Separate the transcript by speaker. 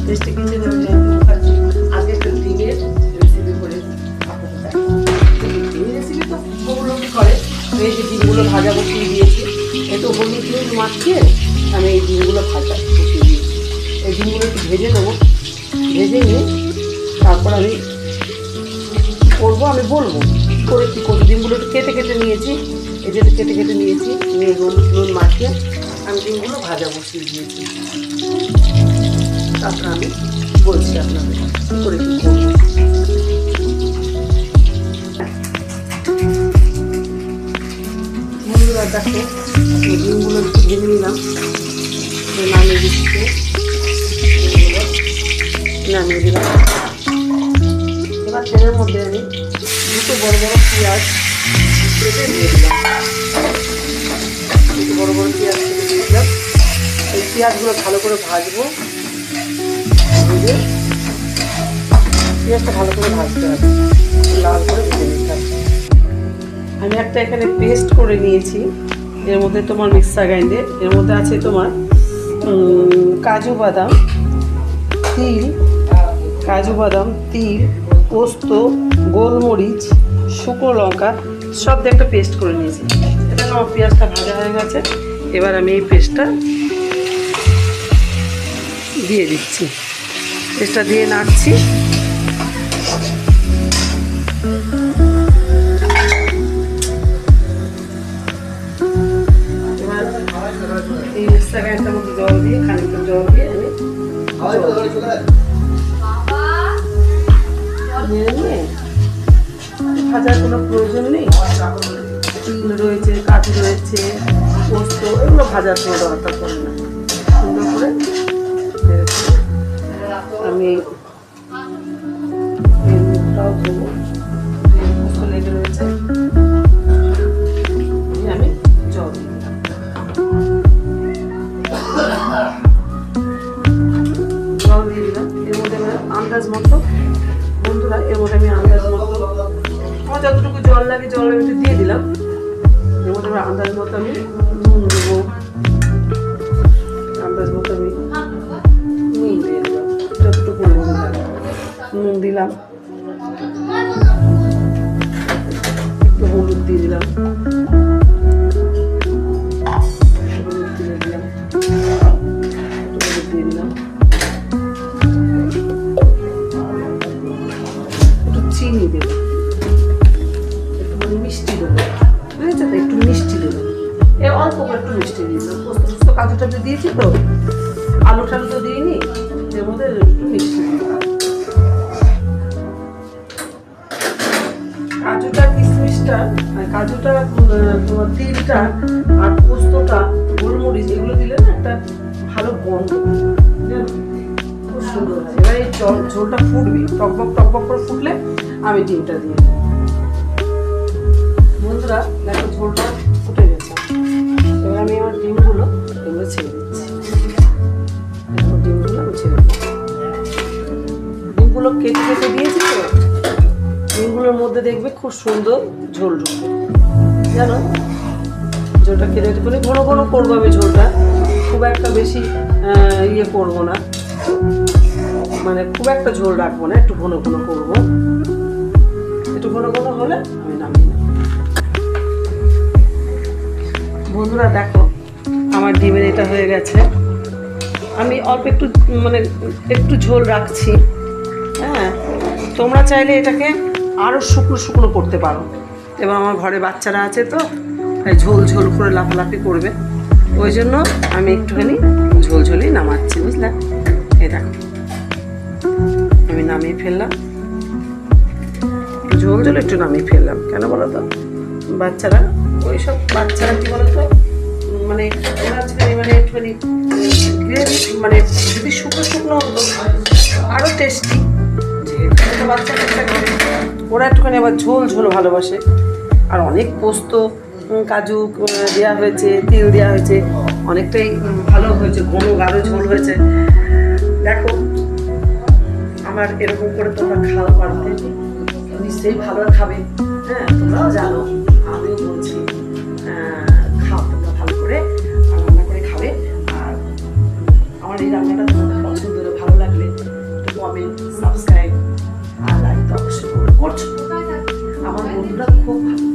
Speaker 1: Tasty কিচেনে আমি জয়ন্তী মুখার্জি আজকে একটা ডিমের রেসিপি করে আপনাদের দেখাবো। ডিমের রেসিপি তো বহু লোকই করে। এই যে ডিমগুলো ভাজা বসিয়ে দিয়েছি, একটু হলুদ দিয়ে মাখিয়ে আমি এই ডিমগুলো ভাজা বসিয়ে দিয়েছি। এই ডিমগুলো একটু ভেজে নেবো, ভেজে নিয়ে তারপর আমি করবো, আমি বলবো কী করে কী করবো। ডিমগুলো একটু কেটে কেটে নিয়েছি, এই যে কেটে কেটে নিয়েছি, নিয়ে নুন মাখিয়ে আমি ডিমগুলো ভাজা বসিয়ে দিয়েছি। তারপর আমি বলছি আপনাদের কী করে কী করবো। বন্ধুরা দেখো, এই ডিমগুলো একটু ভেজে নিলাম, নামিয়ে দিচ্ছে, নামিয়ে দিলাম। এবার তেলের মধ্যে আমি দুটো বড় বড় পেঁয়াজ কেটে দিয়ে দিলাম, দুটো বড় বড় পেঁয়াজ কেটে দিয়ে দিলাম। এই পেঁয়াজগুলো ভালো করে ভাজবো, ভেজে পেঁয়াজটা ভালো করে ভাজতে হবে, লাল করে ভেজে নিতে হবে। আমি একটা এখানে পেস্ট করে নিয়েছি, এর মধ্যে তোমার মিক্সার গ্রাইন্ডার, এর মধ্যে আছে তোমার কাজু বাদাম, তিল, পোস্ত, গোলমরিচ, শুকনো লঙ্কা সব দিয়ে একটা পেস্ট করে নিয়েছি। এটা আমার পেঁয়াজটা ভাজা হয়ে গেছে, এবার আমি এই পেস্টটা দিয়ে দিচ্ছি, পেস্টটা দিয়ে নাড়ছি। এবার এই মিক্সার গ্রাইন্ডারের মধ্যে জল দিয়ে, খানিকটা জল দিয়ে আমি ভাজার কোনো প্রয়োজন নেই। তিল রয়েছে, কাজু রয়েছে, পোস্ত, এগুলো ভাজার কোনো দরকার পড়ে না। সুন্দর করে আমি মুখটাও ধোবো, পোস্ত লেগে রয়েছে, আমি জল দিয়ে দিলাম। জল দিয়ে দিলাম, এর মধ্যে আন্দাজ মতো, বন্ধুরা এর মধ্যে আমি আন্দাজ মতো আমার যতটুকু জল লাগে জল আমি দিয়ে দিলাম। এর মধ্যে আমি আন্দাজ মতো আমি নুন দেবো, আন্দাজ মতো আমি নুন দিয়ে দিলাম, যতটুকু নুন দিলাম, একটু হলুদ দিয়ে দিলাম, চিনি দেবো, একটু মিষ্টি দেবো, বুঝেছো তো, একটু মিষ্টি দেবো, অল্প করে একটু মিষ্টি দিয়ে দিলাম। পোস্ত কাজু টাজু দিয়েছি তো, আলু টালু তো দিইনি, এর মধ্যে একটু মিষ্টি দিলাম। কাজুটা, কিশমিশটা, কাজুটা, তোমার তিলটা আর পোস্তটা, গোলমরিচ এগুলো দিলে না একটা ভালো গন্ধ, খুব সুন্দর হয়। এবার এই ঝোলটা ফুটবে, টকবক টকবক করে ফুটলে আমি ডিমটা দিয়ে দেবো। বন্ধুরা দেখো, ঝোলটা ফুটে গেছে, এবার আমি আমার ডিমগুলো এগুলো ছেড়ে দিচ্ছি। ডিমগুলো আমি ছেড়ে দিচ্ছি, ডিমগুলো কেটে কেটে দিয়েছি তো, ডিমগুলোর মধ্যে দেখবে খুব সুন্দর ঝোল ঢুকবে, জানো। ঝোলটা কেটে করে ঘন ঘন করবো আমি, ঝোলটা খুব একটা বেশি ইয়ে করবো না, মানে খুব একটা ঝোল রাখবো না, একটু ঘন ঘন করবো। একটু ঘন ঘন হলে আমি নামিয়ে নেব। বন্ধুরা দেখো, আমার ডিমের এটা হয়ে গেছে। আমি অল্প একটু মানে একটু ঝোল রাখছি, হ্যাঁ। তোমরা চাইলে এটাকে আরও শুকনো শুকনো করতে পারো। এবার আমার ঘরে বাচ্চারা আছে তো, ঝোল ঝোল করে লাফালাফি করবে, ওই জন্য আমি একটুখানি ঝোল ঝোলই নামাচ্ছি, বুঝলে। এই দেখো, আমি নামিয়ে ফেললাম, ঝোল ঝোল একটু নামিয়ে ফেললাম। কেন বলো তো, বাচ্চারা ওইসব বাচ্চারা কি বলো তো, মানে ওরা মানে একটুখানি গ্রেভি, মানে যদি শুকনো শুকনো হতো আরও টেস্টি। যেহেতু বাচ্চারা ওরা একটুখানি আবার ঝোল ঝোল ভালোবাসে, আর অনেক পোস্ত, কাজু দেওয়া হয়েছে, তিল দেওয়া হয়েছে, অনেকটাই ভালো হয়েছে, ঘন গাঢ় ঝোল হয়েছে। দেখো, আমার এরকম করে তোমরা খাওয়া পারতে নিশ্চয়ই ভালো খাবে, হ্যাঁ, তোমরাও জানো, আমিও বলছি, খাও তোমরা ভালো করে রান্না করে খাবে। আর আমার এই রান্নাটা তোমাদের পছন্দ হলে, ভালো লাগলে সাবস্ক্রাইব আর লাইক তো অবশ্যই করছো। আমার বন্ধুরা খুব ভালো